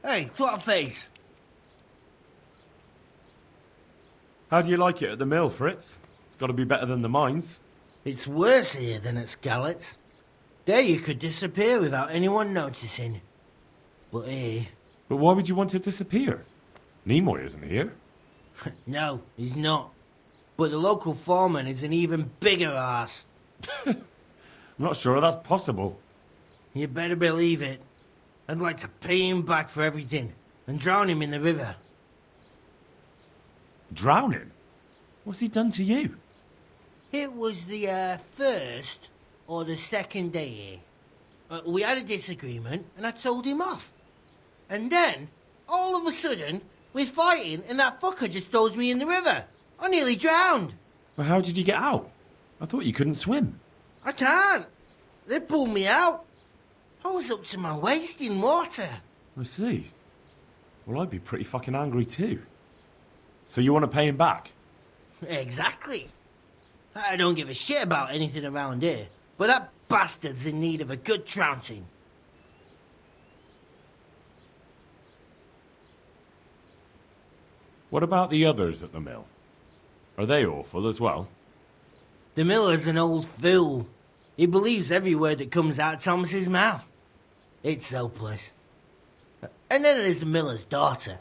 Hey, twat-face! How do you like it at the mill, Fritz? It's got to be better than the mines. It's worse here than at Skalitz. There you could disappear without anyone noticing. But here... But why would you want to disappear? Nimoy isn't here. No, he's not. But the local foreman is an even bigger arse. I'm not sure that's possible. You better believe it. I'd like to pay him back for everything and drown him in the river. Drown him? What's he done to you? It was the first or the second day here. We had a disagreement and I told him off. And then, all of a sudden, we're fighting and that fucker just throws me in the river. I nearly drowned. Well, how did you get out? I thought you couldn't swim. I can't. They pulled me out. I was up to my waist in water. I see. Well, I'd be pretty fucking angry too. So you want to pay him back? Exactly. I don't give a shit about anything around here, but that bastard's in need of a good trouncing. What about the others at the mill? Are they awful as well? The miller's an old fool. He believes every word that comes out of Thomas's mouth. It's hopeless. And then there's the miller's daughter.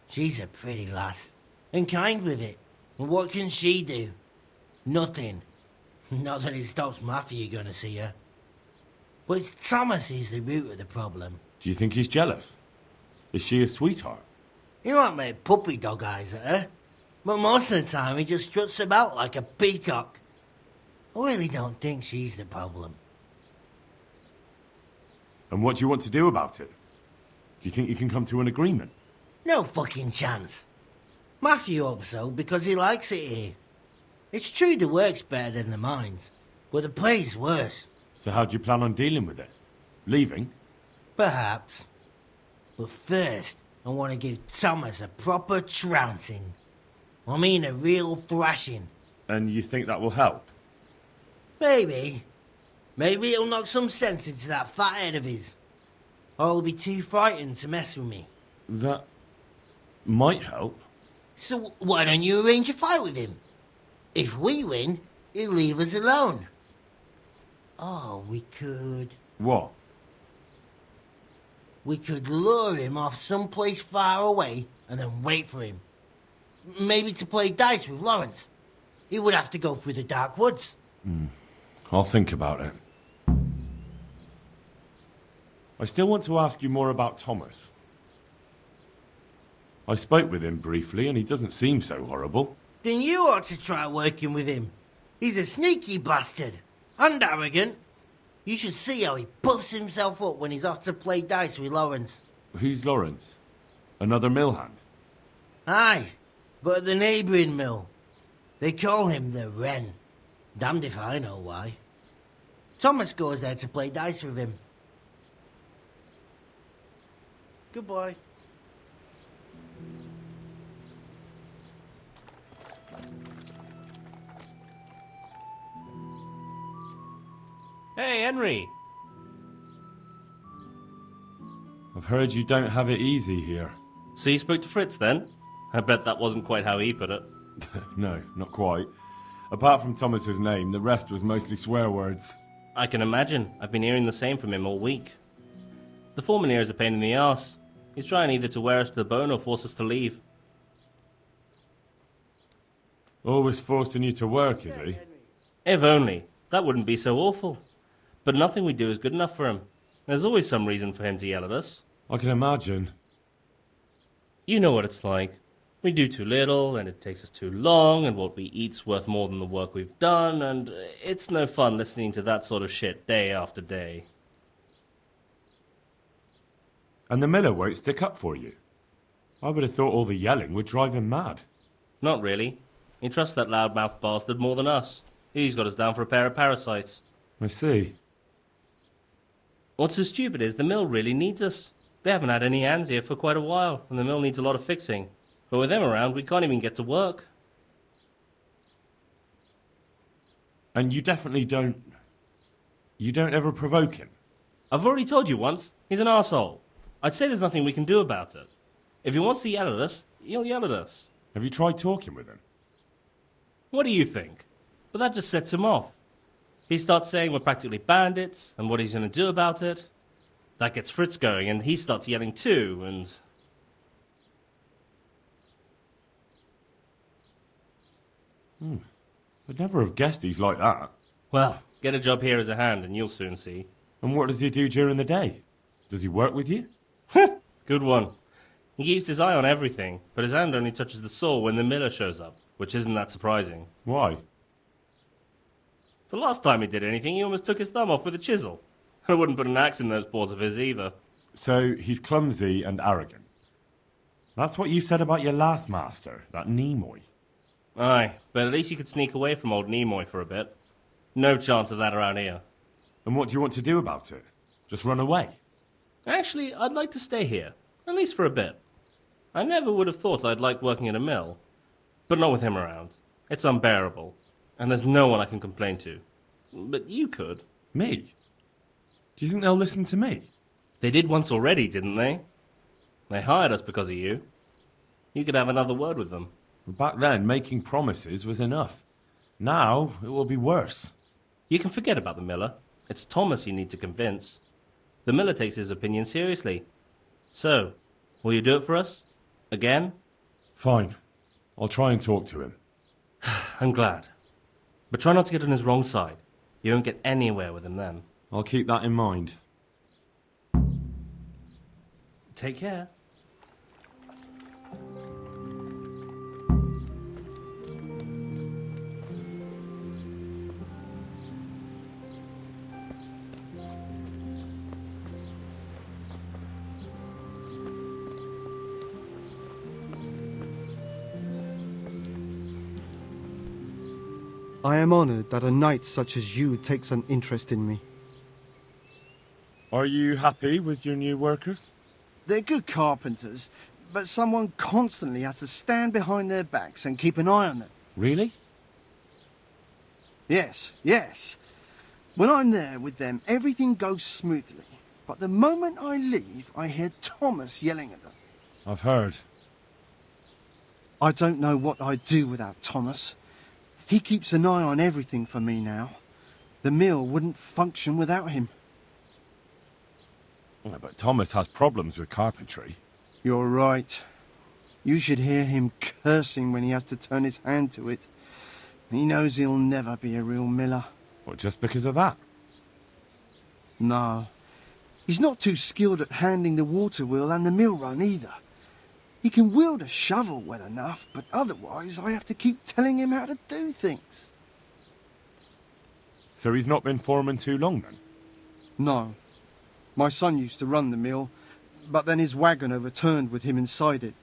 She's a pretty lass, and kind with it. And what can she do? Nothing. Not that it stops Matthew gonna see her. But Thomas is the root of the problem. Do you think he's jealous? Is she a sweetheart? He might make puppy dog eyes at her, but most of the time he just struts about like a peacock. I really don't think she's the problem. And what do you want to do about it? Do you think you can come to an agreement? No fucking chance. Matthew hopes so because he likes it here. It's true the work's better than the mines, but the pay's worse. So how do you plan on dealing with it? Leaving? Perhaps. But first, I want to give Thomas a proper trouncing. I mean a real thrashing. And you think that will help? Maybe. Maybe it'll knock some sense into that fat head of his. Or he'll be too frightened to mess with me. That might help. So why don't you arrange a fight with him? If we win, he'll leave us alone. Oh, we could... What? We could lure him off someplace far away and then wait for him. Maybe to play dice with Lawrence. He would have to go through the dark woods. I'll think about it. I still want to ask you more about Thomas. I spoke with him briefly and he doesn't seem so horrible. Then you ought to try working with him. He's a sneaky bastard. And arrogant. You should see how he puffs himself up when he's off to play dice with Lawrence. Who's Lawrence? Another mill hand? Aye, but at the neighbouring mill. They call him the Wren. Damned if I know why. Thomas goes there to play dice with him. Goodbye. Hey, Henry. I've heard you don't have it easy here. So you spoke to Fritz then? I bet that wasn't quite how he put it. No, not quite. Apart from Thomas's name, the rest was mostly swear words. I can imagine. I've been hearing the same from him all week. The foreman here is a pain in the arse. He's trying either to wear us to the bone or force us to leave. Always forcing you to work, is he? If only. That wouldn't be so awful. But nothing we do is good enough for him. There's always some reason for him to yell at us. I can imagine. You know what it's like. We do too little, and it takes us too long, and what we eat's worth more than the work we've done, and it's no fun listening to that sort of shit day after day. And the miller won't stick up for you. I would have thought all the yelling would drive him mad. Not really. He trusts that loudmouth bastard more than us. He's got us down for a pair of parasites. I see. What's so stupid is the mill really needs us. They haven't had any hands here for quite a while, and the mill needs a lot of fixing. But with them around, we can't even get to work. And you definitely don't... You don't ever provoke him? I've already told you once, he's an arsehole. I'd say there's nothing we can do about it. If he wants to yell at us, he'll yell at us. Have you tried talking with him? What do you think? But that just sets him off. He starts saying we're practically bandits, and what he's going to do about it. That gets Fritz going, and he starts yelling too, and... I'd never have guessed he's like that. Well, get a job here as a hand, and you'll soon see. And what does he do during the day? Does he work with you? Good one. He keeps his eye on everything, but his hand only touches the saw when the miller shows up, which isn't that surprising. Why? The last time he did anything, he almost took his thumb off with a chisel. I wouldn't put an axe in those paws of his either. So he's clumsy and arrogant. That's what you said about your last master, that Nimoy. Aye, but at least you could sneak away from old Nimoy for a bit. No chance of that around here. And what do you want to do about it? Just run away? Actually, I'd like to stay here, at least for a bit. I never would have thought I'd like working in a mill, but not with him around. It's unbearable, and there's no one I can complain to. But you could. Me? Do you think they'll listen to me? They did once already, didn't they? They hired us because of you. You could have another word with them. Back then, making promises was enough. Now, it will be worse. You can forget about the miller. It's Thomas you need to convince. The miller takes his opinion seriously. So, will you do it for us? Again? Fine. I'll try and talk to him. I'm glad. But try not to get on his wrong side. You won't get anywhere with him then. I'll keep that in mind. Take care. I am honoured that a knight such as you takes an interest in me. Are you happy with your new workers? They're good carpenters, but someone constantly has to stand behind their backs and keep an eye on them. Really? Yes, yes. When I'm there with them, everything goes smoothly. But the moment I leave, I hear Thomas yelling at them. I've heard. I don't know what I'd do without Thomas. He keeps an eye on everything for me now. The mill wouldn't function without him. Yeah, but Thomas has problems with carpentry. You're right. You should hear him cursing when he has to turn his hand to it. He knows he'll never be a real miller. What, just because of that? No. He's not too skilled at handling the water wheel and the mill run either. He can wield a shovel well enough, but otherwise I have to keep telling him how to do things. So he's not been foreman too long then? No. My son used to run the mill, but then his wagon overturned with him inside it.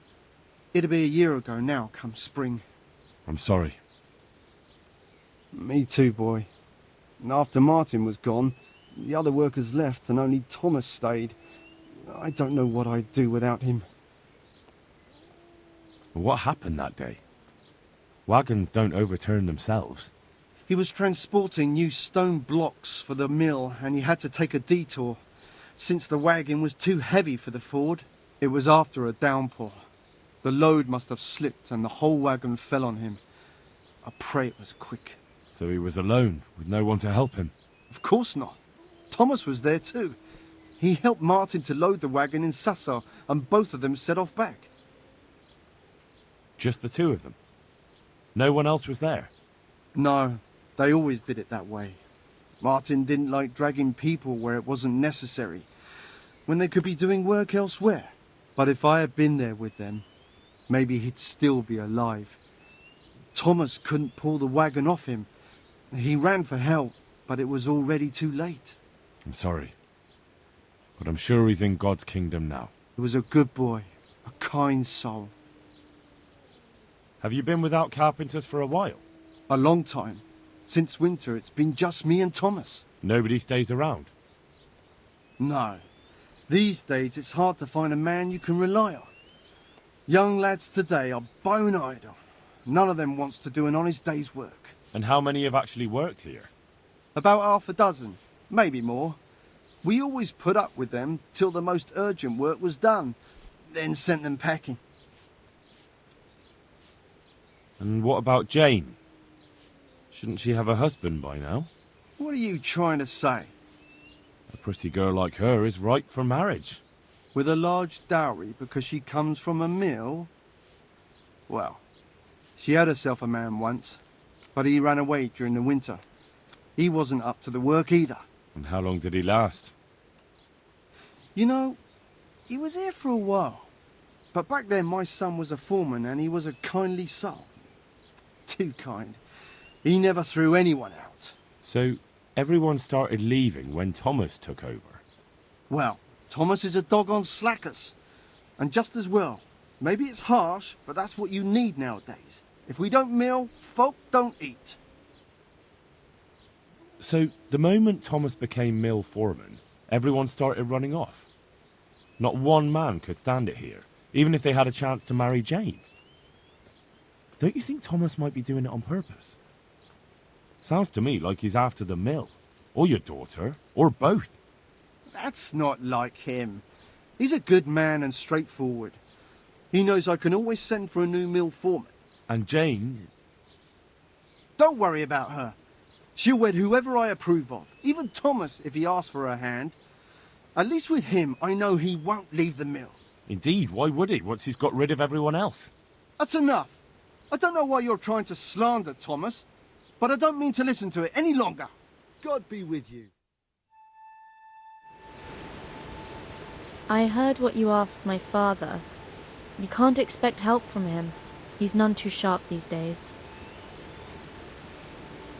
It'll be a year ago now, come spring. I'm sorry. Me too, boy. And after Martin was gone, the other workers left and only Thomas stayed. I don't know what I'd do without him. What happened that day? Wagons don't overturn themselves. He was transporting new stone blocks for the mill and he had to take a detour. Since the wagon was too heavy for the ford, it was after a downpour. The load must have slipped and the whole wagon fell on him. I pray it was quick. So he was alone, with no one to help him. Of course not. Thomas was there too. He helped Martin to load the wagon in Sassau and both of them set off back. Just the two of them? No one else was there? No, they always did it that way. Martin didn't like dragging people where it wasn't necessary, when they could be doing work elsewhere. But if I had been there with them, maybe he'd still be alive. Thomas couldn't pull the wagon off him. He ran for help, but it was already too late. I'm sorry. But I'm sure he's in God's kingdom now. He was a good boy, a kind soul. Have you been without carpenters for a while? A long time. Since winter, it's been just me and Thomas. Nobody stays around? No. These days, it's hard to find a man you can rely on. Young lads today are bone idle. None of them wants to do an honest day's work. And how many have actually worked here? About half a dozen, maybe more. We always put up with them till the most urgent work was done, then sent them packing. And what about Jane? Shouldn't she have a husband by now? What are you trying to say? A pretty girl like her is ripe for marriage. With a large dowry because she comes from a mill? Well, she had herself a man once, but he ran away during the winter. He wasn't up to the work either. And how long did he last? You know, he was here for a while. But back then my son was a foreman and he was a kindly soul. Too kind. He never threw anyone out. So, everyone started leaving when Thomas took over. Well, Thomas is a dog on slackers. And just as well. Maybe it's harsh, but that's what you need nowadays. If we don't mill, folk don't eat. So, the moment Thomas became mill foreman, everyone started running off. Not one man could stand it here, even if they had a chance to marry Jane. Don't you think Thomas might be doing it on purpose? Sounds to me like he's after the mill, or your daughter, or both. That's not like him. He's a good man and straightforward. He knows I can always send for a new mill foreman. And Jane... Don't worry about her. She'll wed whoever I approve of, even Thomas if he asks for her hand. At least with him, I know he won't leave the mill. Indeed, why would he, once he's got rid of everyone else? That's enough. I don't know why you're trying to slander Thomas, but I don't mean to listen to it any longer. God be with you. I heard what you asked my father. You can't expect help from him. He's none too sharp these days.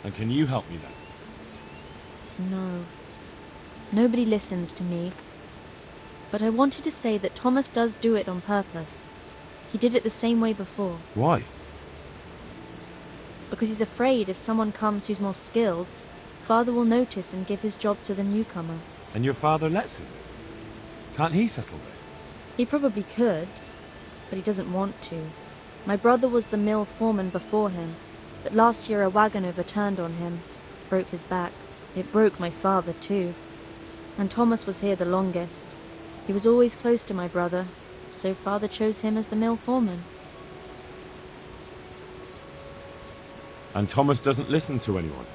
And can you help me then? No. Nobody listens to me. But I wanted to say that Thomas does do it on purpose. He did it the same way before. Why? Because he's afraid if someone comes who's more skilled, Father will notice and give his job to the newcomer. And your father lets him? Can't he settle this? He probably could, but he doesn't want to. My brother was the mill foreman before him, but last year a wagon overturned on him, broke his back. It broke my father too. And Thomas was here the longest. He was always close to my brother, so Father chose him as the mill foreman. And Thomas doesn't listen to anyone?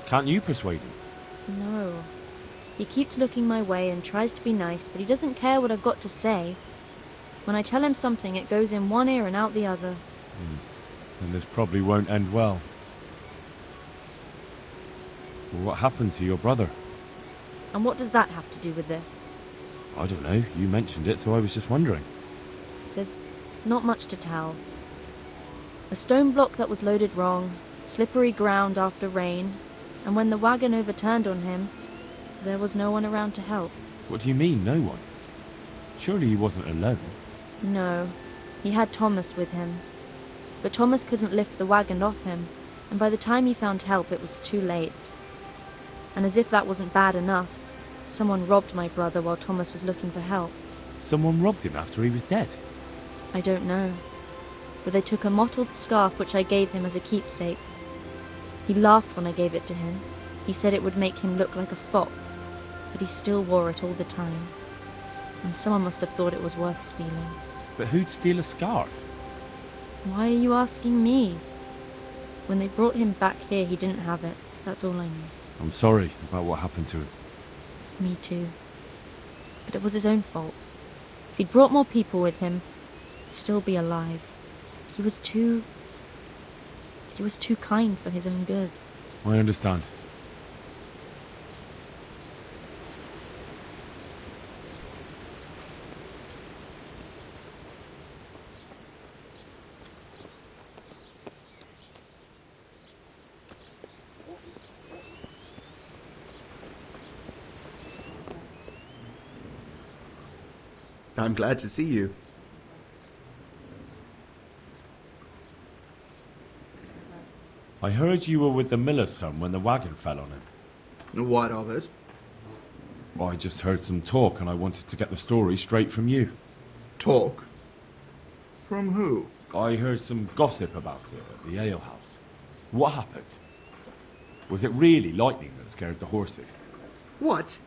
Can't you persuade him? No. He keeps looking my way and tries to be nice, but he doesn't care what I've got to say. When I tell him something, it goes in one ear and out the other. And this probably won't end well. Well, what happened to your brother? And what does that have to do with this? I don't know. You mentioned it, so I was just wondering. There's not much to tell. A stone block that was loaded wrong, slippery ground after rain, and when the wagon overturned on him, there was no one around to help. What do you mean, no one? Surely he wasn't alone. No, he had Thomas with him. But Thomas couldn't lift the wagon off him, and by the time he found help it was too late. And as if that wasn't bad enough, someone robbed my brother while Thomas was looking for help. Someone robbed him after he was dead? I don't know, but they took a mottled scarf which I gave him as a keepsake. He laughed when I gave it to him. He said it would make him look like a fop, but he still wore it all the time. And someone must have thought it was worth stealing. But who'd steal a scarf? Why are you asking me? When they brought him back here, he didn't have it. That's all I know. I'm sorry about what happened to him. Me too. But it was his own fault. If he'd brought more people with him, he'd still be alive. He was too kind for his own good. I understand. I'm glad to see you. I heard you were with the miller's son when the wagon fell on him. What of it? I just heard some talk and I wanted to get the story straight from you. Talk? From who? I heard some gossip about it at the alehouse. What happened? Was it really lightning that scared the horses? What?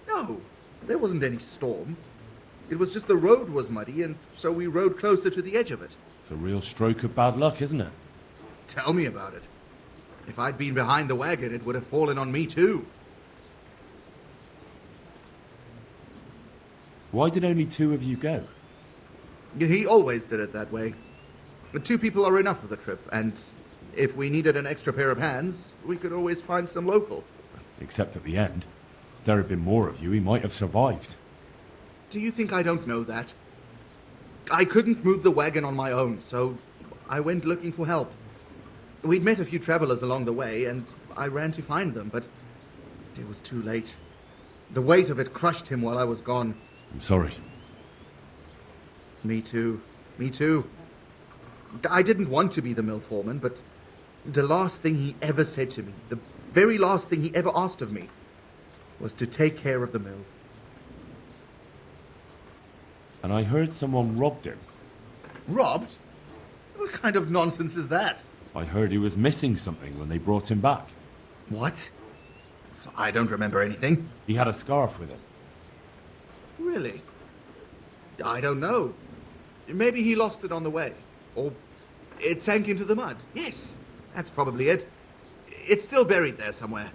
No, there wasn't any storm. It was just the road was muddy, and so we rode closer to the edge of it. It's a real stroke of bad luck, isn't it? Tell me about it. If I'd been behind the wagon, it would have fallen on me too. Why did only 2 of you go? He always did it that way. 2 people are enough for the trip, and if we needed an extra pair of hands, we could always find some local. Except at the end. If there had been more of you, he might have survived. Do you think I don't know that? I couldn't move the wagon on my own, so I went looking for help. We'd met a few travelers along the way, and I ran to find them, but it was too late. The weight of it crushed him while I was gone. I'm sorry. Me too. Me too. I didn't want to be the mill foreman, but the last thing he ever said to me, the very last thing he ever asked of me, was to take care of the mill. And I heard someone robbed him. Robbed? What kind of nonsense is that? I heard he was missing something when they brought him back. What? I don't remember anything. He had a scarf with him. Really? I don't know. Maybe he lost it on the way. Or it sank into the mud. Yes, that's probably it. It's still buried there somewhere.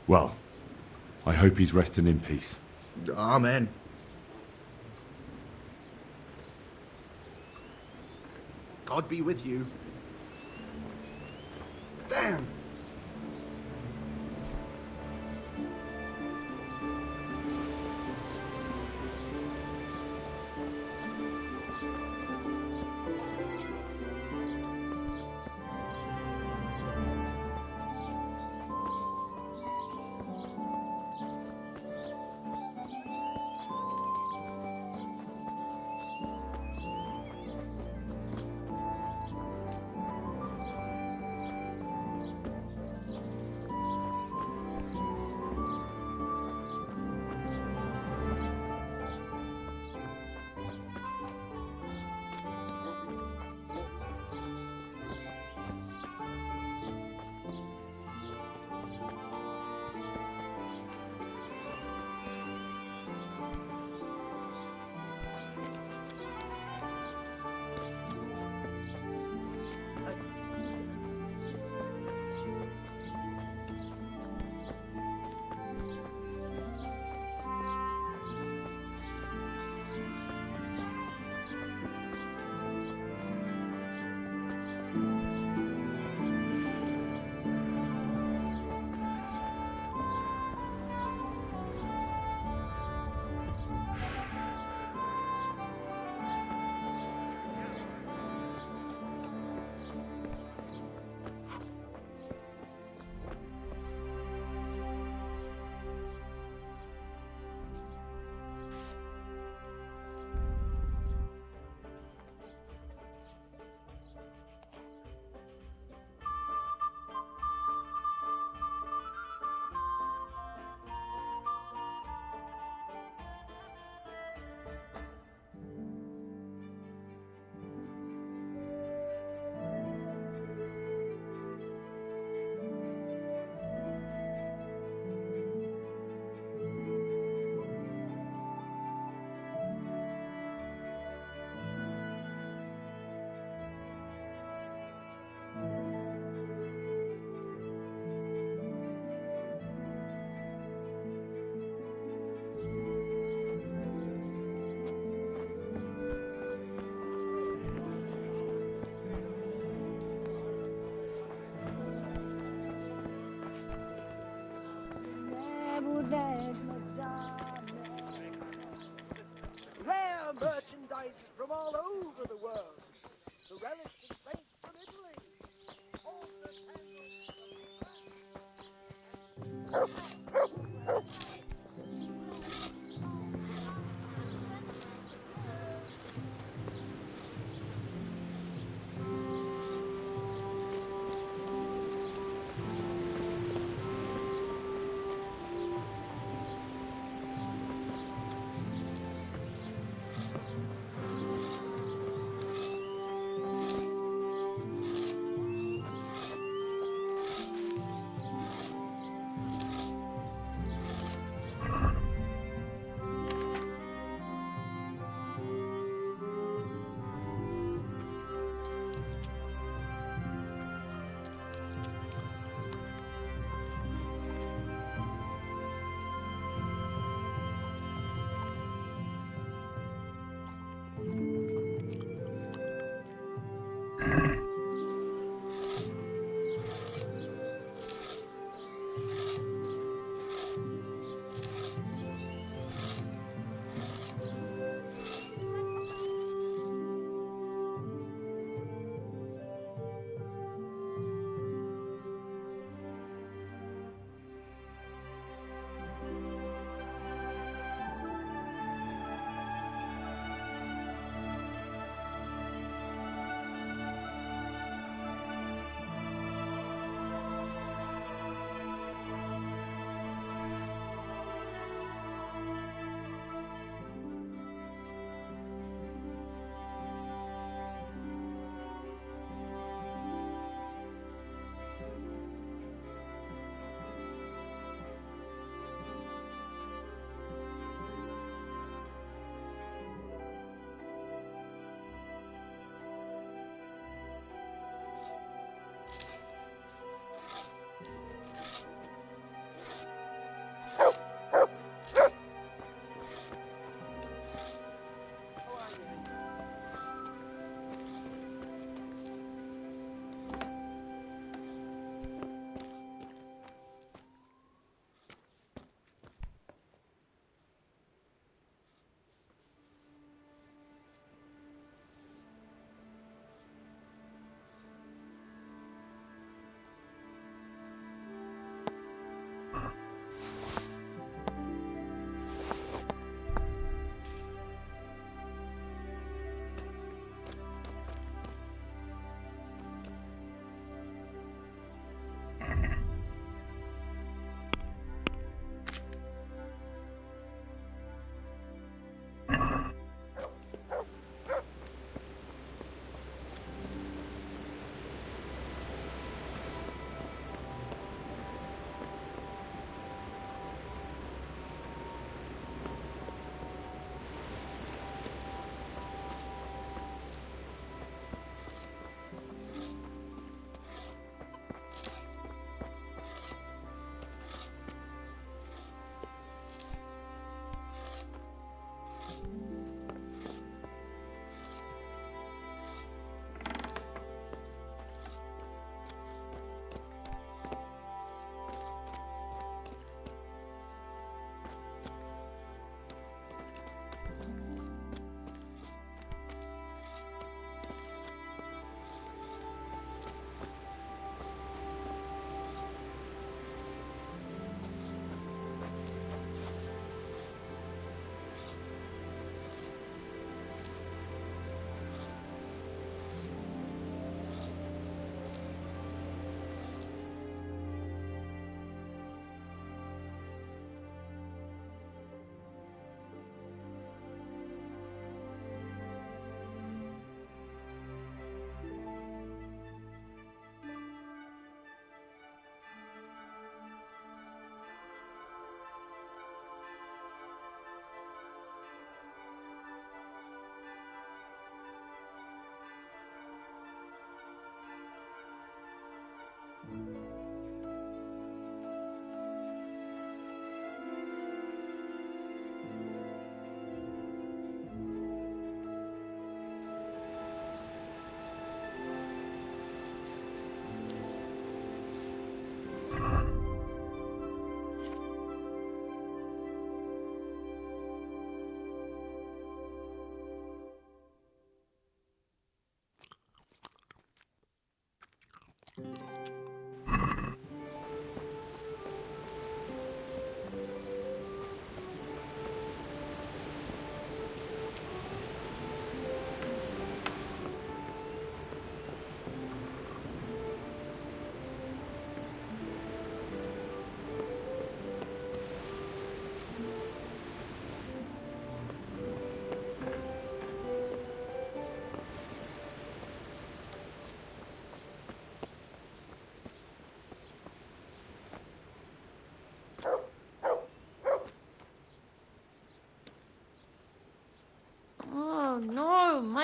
Well, I hope he's resting in peace. Amen. God be with you. Damn. Rare merchandise from all over the world. The relics and saints from Italy. All the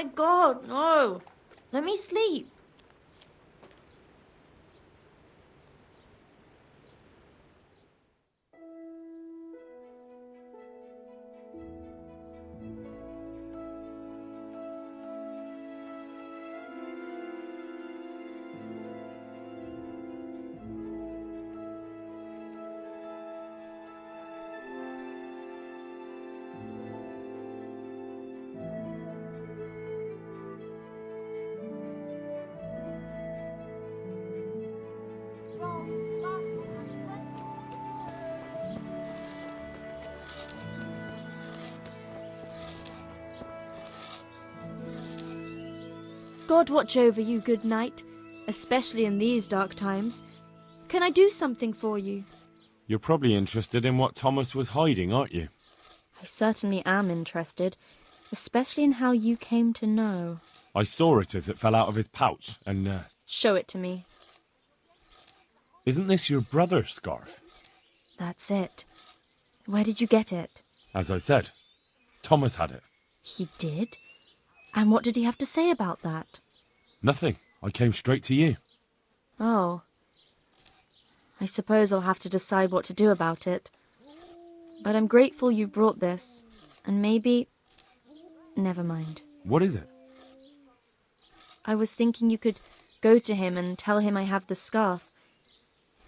My God, no. Let me sleep. God watch over you, good knight, especially in these dark times. Can I do something for you? You're probably interested in what Thomas was hiding, aren't you? I certainly am interested, especially in how you came to know. I saw it as it fell out of his pouch, and, Show it to me. Isn't this your brother's scarf? That's it. Where did you get it? As I said, Thomas had it. He did? And what did he have to say about that? Nothing. I came straight to you. Oh. I suppose I'll have to decide what to do about it. But I'm grateful you brought this, and maybe... Never mind. What is it? I was thinking you could go to him and tell him I have the scarf,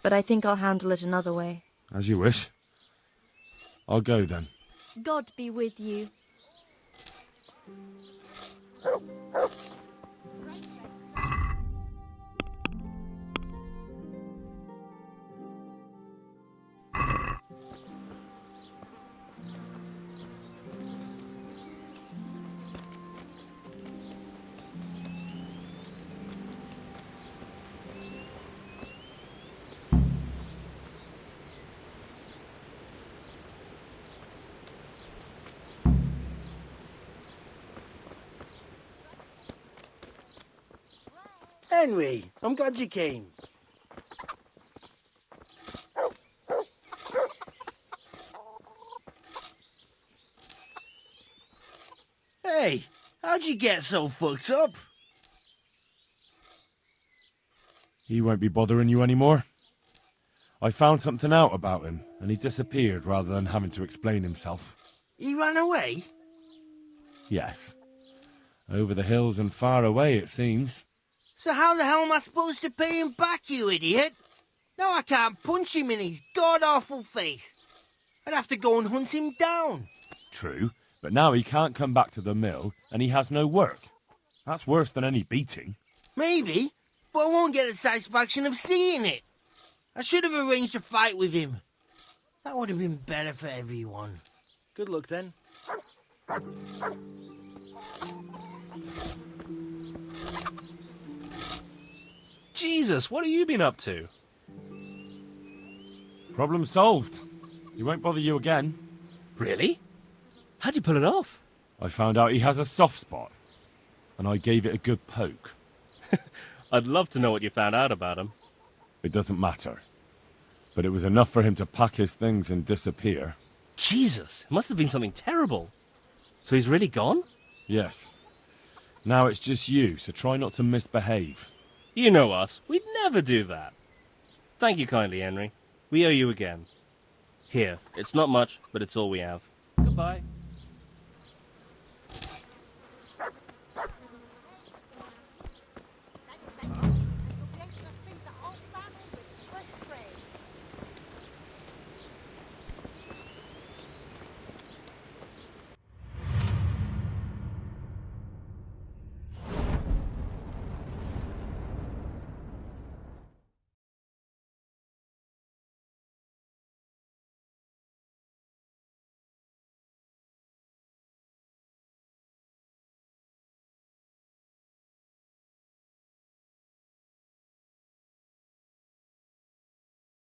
but I think I'll handle it another way. As you wish. I'll go then. God be with you. Henry, I'm glad you came. Hey, how'd you get so fucked up? He won't be bothering you anymore. I found something out about him, and he disappeared rather than having to explain himself. He ran away? Yes. Over the hills and far away, it seems. So how the hell am I supposed to pay him back, you idiot? Now I can't punch him in his god-awful face. I'd have to go and hunt him down. True, but now he can't come back to the mill, and he has no work. That's worse than any beating. Maybe, but I won't get the satisfaction of seeing it. I should have arranged a fight with him. That would have been better for everyone. Good luck then. Jesus, what have you been up to? Problem solved. He won't bother you again. Really? How'd you pull it off? I found out he has a soft spot, and I gave it a good poke. I'd love to know what you found out about him. It doesn't matter. But it was enough for him to pack his things and disappear. Jesus, it must have been something terrible. So he's really gone? Yes. Now it's just you, so try not to misbehave. You know us. We'd never do that. Thank you kindly, Henry. We owe you again. Here, it's not much, but it's all we have. Goodbye.